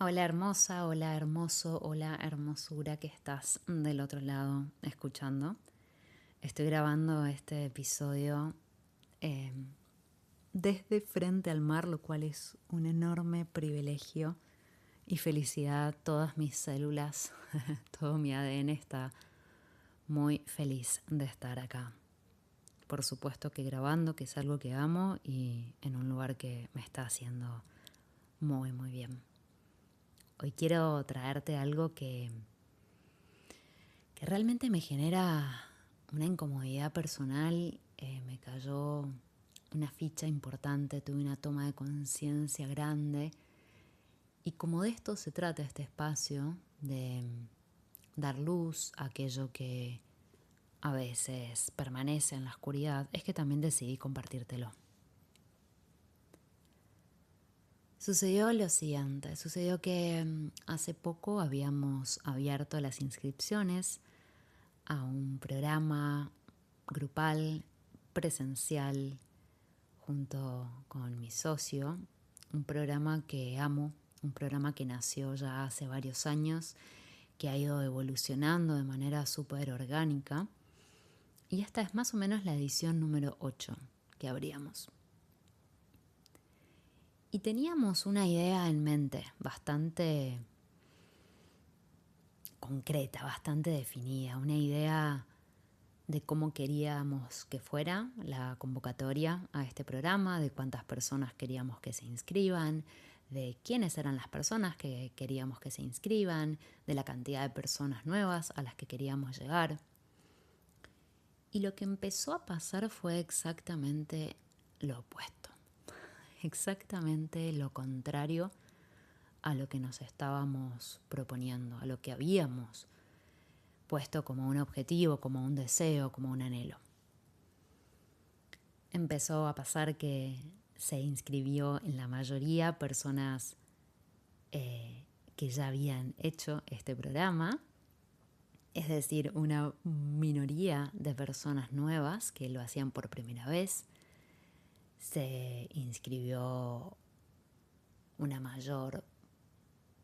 Hola hermosa, hola hermoso, hola hermosura que estás del otro lado escuchando. Estoy grabando este episodio eh, desde frente al mar, lo cual es un enorme privilegio y felicidad. Todas mis células, todo mi ADN está muy feliz de estar acá. Por supuesto que grabando, que es algo que amo y en un lugar que me está haciendo muy, muy bien. Hoy quiero traerte algo que realmente me genera una incomodidad personal. Me cayó una ficha importante, tuve una toma de conciencia grande. Y como de esto se trata este espacio, de dar luz a aquello que a veces permanece en la oscuridad, es que también decidí compartírtelo. Sucedió lo siguiente, sucedió que hace poco habíamos abierto las inscripciones a un programa grupal, presencial, junto con mi socio, un programa que amo, un programa que nació ya hace varios años, que ha ido evolucionando de manera súper orgánica, y esta es más o menos la edición número 8 que abríamos. Y teníamos una idea en mente bastante concreta, bastante definida, una idea de cómo queríamos que fuera la convocatoria a este programa, de cuántas personas queríamos que se inscriban, de quiénes eran las personas que queríamos que se inscriban, de la cantidad de personas nuevas a las que queríamos llegar. Y lo que empezó a pasar fue exactamente lo opuesto, exactamente lo contrario a lo que nos estábamos proponiendo, a lo que habíamos puesto como un objetivo, como un deseo, como un anhelo. Empezó a pasar que se inscribió en la mayoría personas que ya habían hecho este programa, es decir, una minoría de personas nuevas que lo hacían por primera vez. Se inscribió una mayor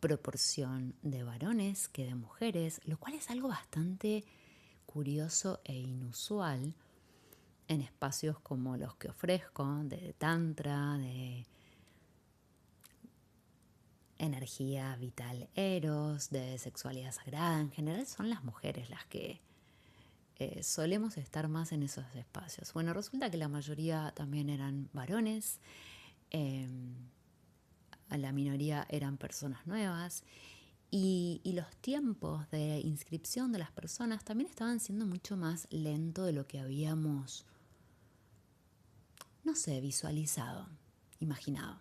proporción de varones que de mujeres, lo cual es algo bastante curioso e inusual en espacios como los que ofrezco, de tantra, de energía vital eros, de sexualidad sagrada. En general son las mujeres las que solemos estar más en esos espacios. Bueno, resulta que la mayoría también eran varones, eh, a la minoría eran personas nuevas y los tiempos de inscripción de las personas también estaban siendo mucho más lento de lo que habíamos, no sé, visualizado, imaginado.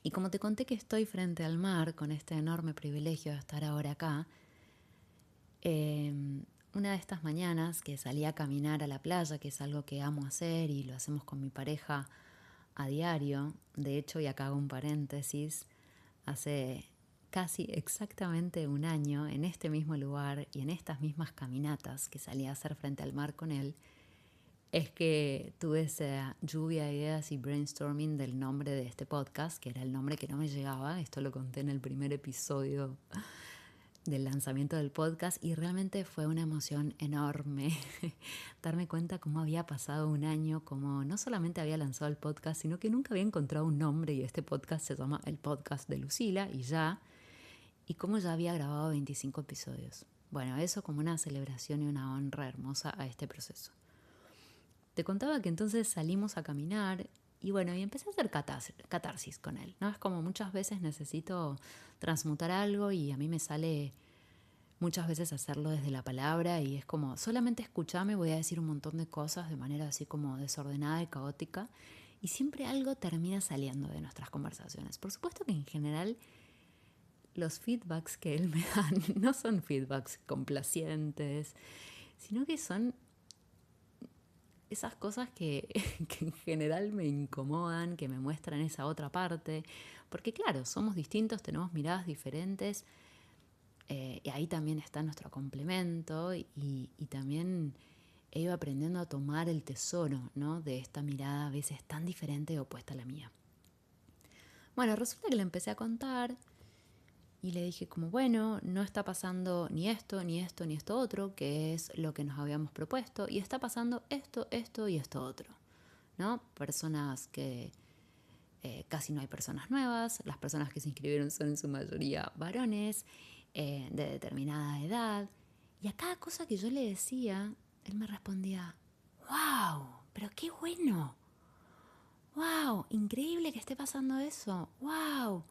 Y como te conté que estoy frente al mar con este enorme privilegio de estar ahora acá, una de estas mañanas que salí a caminar a la playa, que es algo que amo hacer y lo hacemos con mi pareja a diario, de hecho, y acá hago un paréntesis, hace casi exactamente un año en este mismo lugar y en estas mismas caminatas que salí a hacer frente al mar con él, es que tuve esa lluvia de ideas y brainstorming del nombre de este podcast, que era el nombre que no me llegaba. Esto lo conté en el primer episodio del lanzamiento del podcast y realmente fue una emoción enorme darme cuenta cómo había pasado un año, cómo no solamente había lanzado el podcast, sino que nunca había encontrado un nombre y este podcast se llama El Podcast de Lucila y cómo ya había grabado 25 episodios. Bueno, eso como una celebración y una honra hermosa a este proceso. Te contaba que entonces salimos a caminar y bueno, y empecé a hacer catarsis con él, ¿no? Es como muchas veces necesito transmutar algo y a mí me sale muchas veces hacerlo desde la palabra y es como solamente escuchame, voy a decir un montón de cosas de manera así como desordenada y caótica y siempre algo termina saliendo de nuestras conversaciones. Por supuesto que en general los feedbacks que él me da no son feedbacks complacientes, sino que son esas cosas que en general me incomodan, que me muestran esa otra parte, porque claro, somos distintos, tenemos miradas diferentes, y ahí también está nuestro complemento y también he ido aprendiendo a tomar el tesoro, ¿no? De esta mirada a veces tan diferente y opuesta a la mía. Bueno, resulta que le empecé a contar Y le dije como, bueno, no está pasando ni esto, ni esto, ni esto otro, que es lo que nos habíamos propuesto, y está pasando esto, esto y esto otro, ¿no? Personas que casi no hay personas nuevas, las personas que se inscribieron son en su mayoría varones, de determinada edad, y a cada cosa que yo le decía, él me respondía, wow, pero qué bueno, wow, increíble que esté pasando eso, wow,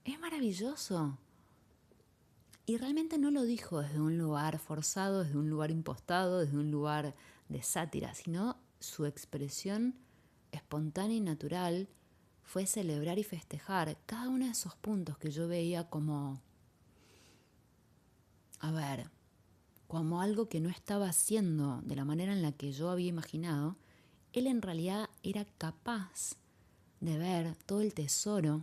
es maravilloso. Y realmente no lo dijo desde un lugar forzado, desde un lugar impostado, desde un lugar de sátira, sino su expresión espontánea y natural fue celebrar y festejar cada uno de esos puntos que yo veía como, a ver, como algo que no estaba haciendo de la manera en la que yo había imaginado. Él en realidad era capaz de ver todo el tesoro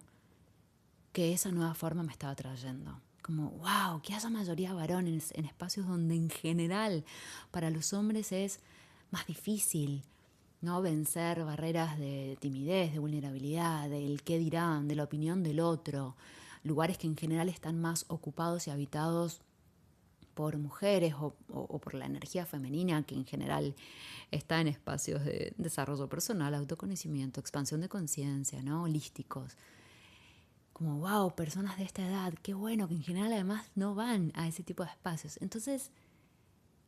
que esa nueva forma me estaba trayendo. Como, wow, que haya mayoría varones en espacios donde en general para los hombres es más difícil, ¿no? Vencer barreras de timidez, de vulnerabilidad, del qué dirán, de la opinión del otro. Lugares que en general están más ocupados y habitados por mujeres o por la energía femenina, que en general está en espacios de desarrollo personal, autoconocimiento, expansión de conciencia, ¿no? Holísticos. Como, wow, personas de esta edad, qué bueno, que en general además no van a ese tipo de espacios. Entonces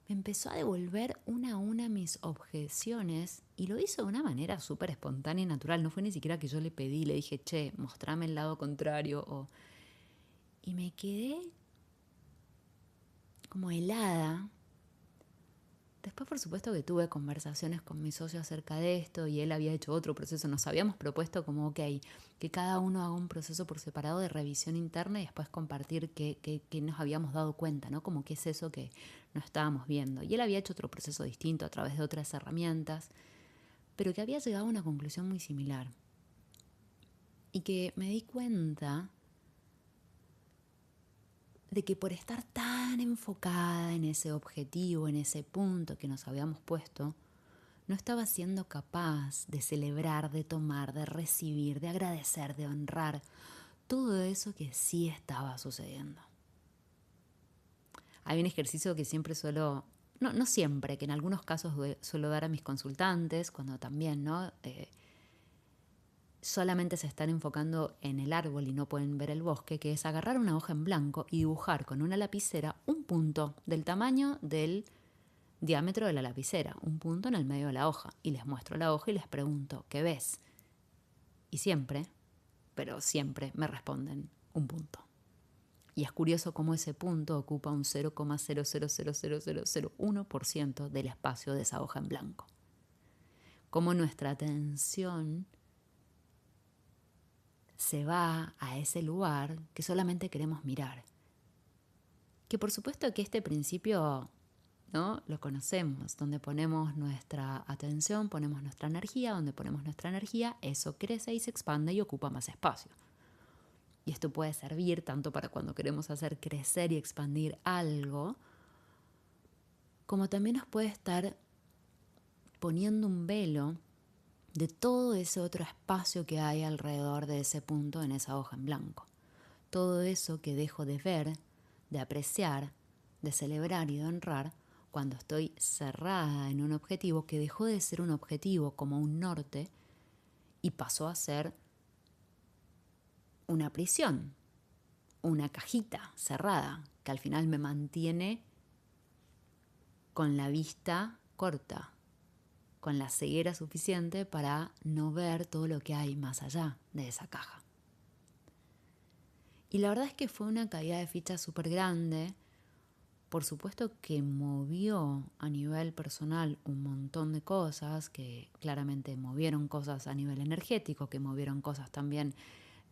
me empezó a devolver una a una mis objeciones y lo hizo de una manera súper espontánea y natural. No fue ni siquiera que yo le pedí, le dije, che, mostrame el lado contrario. Y me quedé como helada. Después, por supuesto, que tuve conversaciones con mi socio acerca de esto y él había hecho otro proceso. Nos habíamos propuesto como, ok, que cada uno haga un proceso por separado de revisión interna y después compartir qué nos habíamos dado cuenta, ¿no? Como qué es eso que no estábamos viendo. Y él había hecho otro proceso distinto a través de otras herramientas, pero que había llegado a una conclusión muy similar. Y que me di cuenta de que por estar tan enfocada en ese objetivo, en ese punto que nos habíamos puesto, no estaba siendo capaz de celebrar, de tomar, de recibir, de agradecer, de honrar todo eso que sí estaba sucediendo. Hay un ejercicio que siempre suelo, no siempre, que en algunos casos suelo dar a mis consultantes, cuando también, ¿no? Solamente se están enfocando en el árbol y no pueden ver el bosque, que es agarrar una hoja en blanco y dibujar con una lapicera un punto del tamaño del diámetro de la lapicera, un punto en el medio de la hoja. Y les muestro la hoja y les pregunto, ¿qué ves? Y siempre, pero siempre me responden un punto. Y es curioso cómo ese punto ocupa un 0,0000001% del espacio de esa hoja en blanco. Cómo nuestra atención se va a ese lugar que solamente queremos mirar. Que por supuesto que este principio, ¿no? Lo conocemos, donde ponemos nuestra atención, ponemos nuestra energía, donde ponemos nuestra energía, eso crece y se expande y ocupa más espacio. Y esto puede servir tanto para cuando queremos hacer crecer y expandir algo, como también nos puede estar poniendo un velo de todo ese otro espacio que hay alrededor de ese punto en esa hoja en blanco. Todo eso que dejo de ver, de apreciar, de celebrar y de honrar cuando estoy cerrada en un objetivo que dejó de ser un objetivo como un norte y pasó a ser una prisión, una cajita cerrada que al final me mantiene con la vista corta, con la ceguera suficiente para no ver todo lo que hay más allá de esa caja. Y la verdad es que fue una caída de ficha súper grande. Por supuesto que movió a nivel personal un montón de cosas, que claramente movieron cosas a nivel energético, que movieron cosas también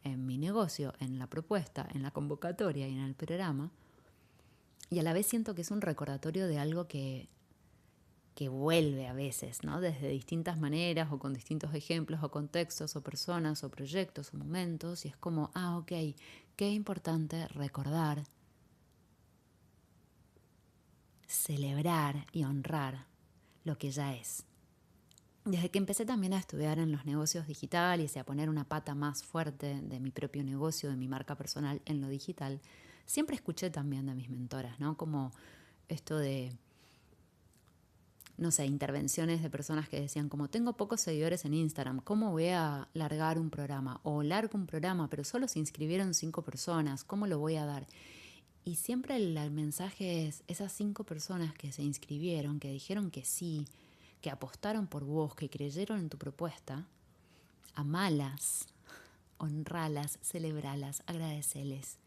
en mi negocio, en la propuesta, en la convocatoria y en el programa. Y a la vez siento que es un recordatorio de algo que vuelve a veces, ¿no? Desde distintas maneras o con distintos ejemplos o contextos o personas o proyectos o momentos. Y es como, ok, qué importante recordar, celebrar y honrar lo que ya es. Desde que empecé también a estudiar en los negocios digitales y a poner una pata más fuerte de mi propio negocio, de mi marca personal en lo digital, siempre escuché también de mis mentoras, ¿no? Como esto de, no sé, intervenciones de personas que decían como tengo pocos seguidores en Instagram, ¿cómo voy a largar un programa? O largo un programa, pero solo se inscribieron 5 personas, ¿cómo lo voy a dar? Y siempre el mensaje es esas 5 personas que se inscribieron, que dijeron que sí, que apostaron por vos, que creyeron en tu propuesta, amalas, honralas, celebralas, agradeceles.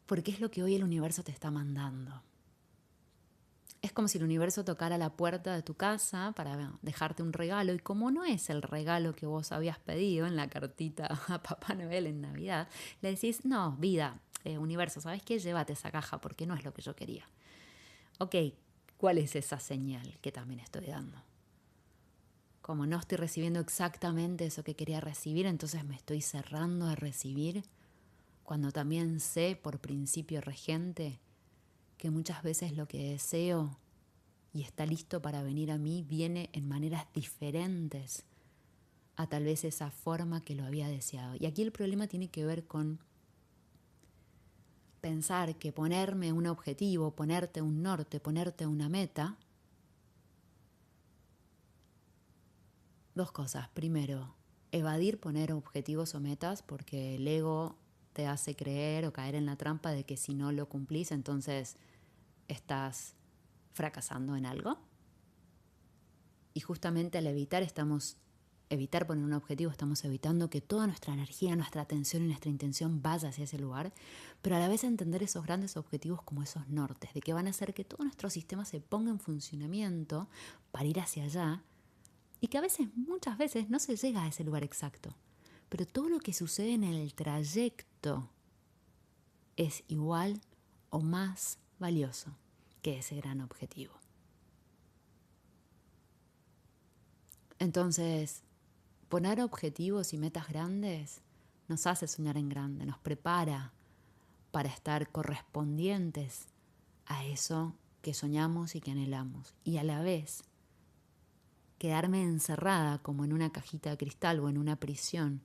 Porque es lo que hoy el universo te está mandando. Es como si el universo tocara la puerta de tu casa para dejarte un regalo y como no es el regalo que vos habías pedido en la cartita a Papá Noel en Navidad, le decís, no, vida, universo, ¿sabes qué? Llévate esa caja porque no es lo que yo quería. Ok, ¿cuál es esa señal que también estoy dando? Como no estoy recibiendo exactamente eso que quería recibir, entonces me estoy cerrando a recibir, cuando también sé por principio regente que muchas veces lo que deseo y está listo para venir a mí viene en maneras diferentes a tal vez esa forma que lo había deseado. Y aquí el problema tiene que ver con pensar que ponerme un objetivo, ponerte un norte, ponerte una meta, dos cosas. Primero, evadir poner objetivos o metas porque el ego te hace creer o caer en la trampa de que si no lo cumplís, entonces estás fracasando en algo. Y justamente al evitar poner un objetivo, estamos evitando que toda nuestra energía, nuestra atención y nuestra intención vaya hacia ese lugar, pero a la vez entender esos grandes objetivos como esos nortes, de que van a hacer que todo nuestro sistema se ponga en funcionamiento para ir hacia allá, y que a veces, muchas veces, no se llega a ese lugar exacto. Pero todo lo que sucede en el trayecto es igual o más valioso que ese gran objetivo. Entonces, poner objetivos y metas grandes nos hace soñar en grande, nos prepara para estar correspondientes a eso que soñamos y que anhelamos. Y a la vez, quedarme encerrada como en una cajita de cristal o en una prisión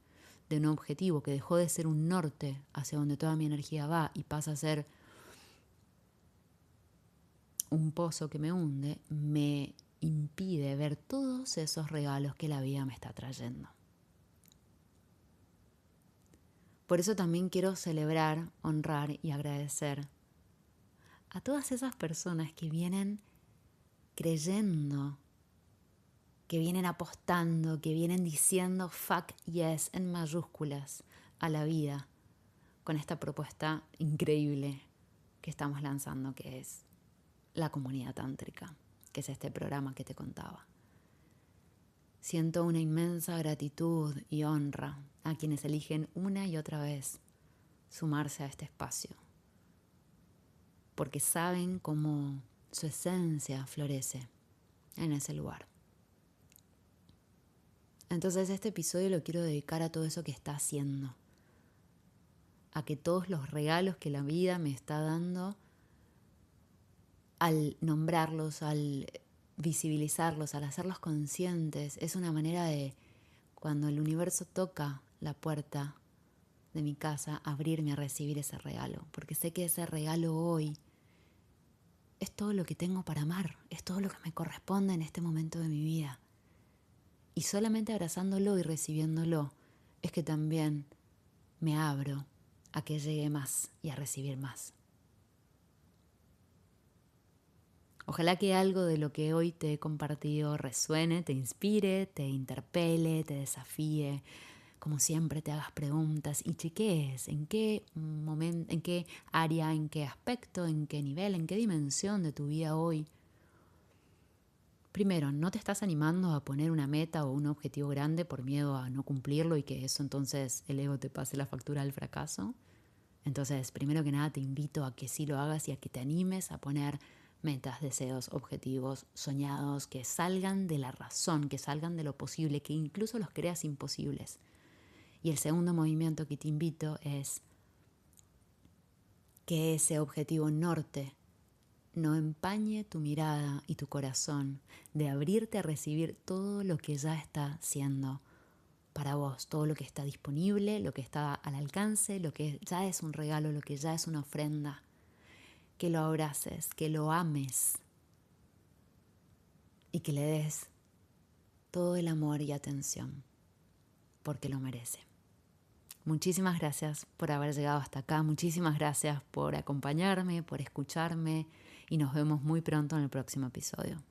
de un objetivo que dejó de ser un norte hacia donde toda mi energía va y pasa a ser un pozo que me hunde, me impide ver todos esos regalos que la vida me está trayendo. Por eso también quiero celebrar, honrar y agradecer a todas esas personas que vienen creyendo, que vienen apostando, que vienen diciendo fuck yes en mayúsculas a la vida con esta propuesta increíble que estamos lanzando, que es la comunidad tántrica, que es este programa que te contaba. Siento una inmensa gratitud y honra a quienes eligen una y otra vez sumarse a este espacio, porque saben cómo su esencia florece en ese lugar. Entonces este episodio lo quiero dedicar a todo eso que está haciendo, a que todos los regalos que la vida me está dando, al nombrarlos, al visibilizarlos, al hacerlos conscientes, es una manera de, cuando el universo toca la puerta de mi casa, abrirme a recibir ese regalo, porque sé que ese regalo hoy es todo lo que tengo para amar, es todo lo que me corresponde en este momento de mi vida. Y solamente abrazándolo y recibiéndolo es que también me abro a que llegue más y a recibir más. Ojalá que algo de lo que hoy te he compartido resuene, te inspire, te interpele, te desafíe. Como siempre te hagas preguntas y chequees en qué momento, en qué área, en qué aspecto, en qué nivel, en qué dimensión de tu vida hoy. Primero, ¿no te estás animando a poner una meta o un objetivo grande por miedo a no cumplirlo y que eso entonces el ego te pase la factura del fracaso? Entonces, primero que nada, te invito a que sí lo hagas y a que te animes a poner metas, deseos, objetivos, soñados, que salgan de la razón, que salgan de lo posible, que incluso los creas imposibles. Y el segundo movimiento que te invito es que ese objetivo norte no empañe tu mirada y tu corazón de abrirte a recibir todo lo que ya está siendo para vos, todo lo que está disponible, lo que está al alcance, lo que ya es un regalo, lo que ya es una ofrenda. Que lo abraces, que lo ames y que le des todo el amor y atención, porque lo merece. Muchísimas gracias por haber llegado hasta acá, muchísimas gracias por acompañarme, por escucharme y nos vemos muy pronto en el próximo episodio.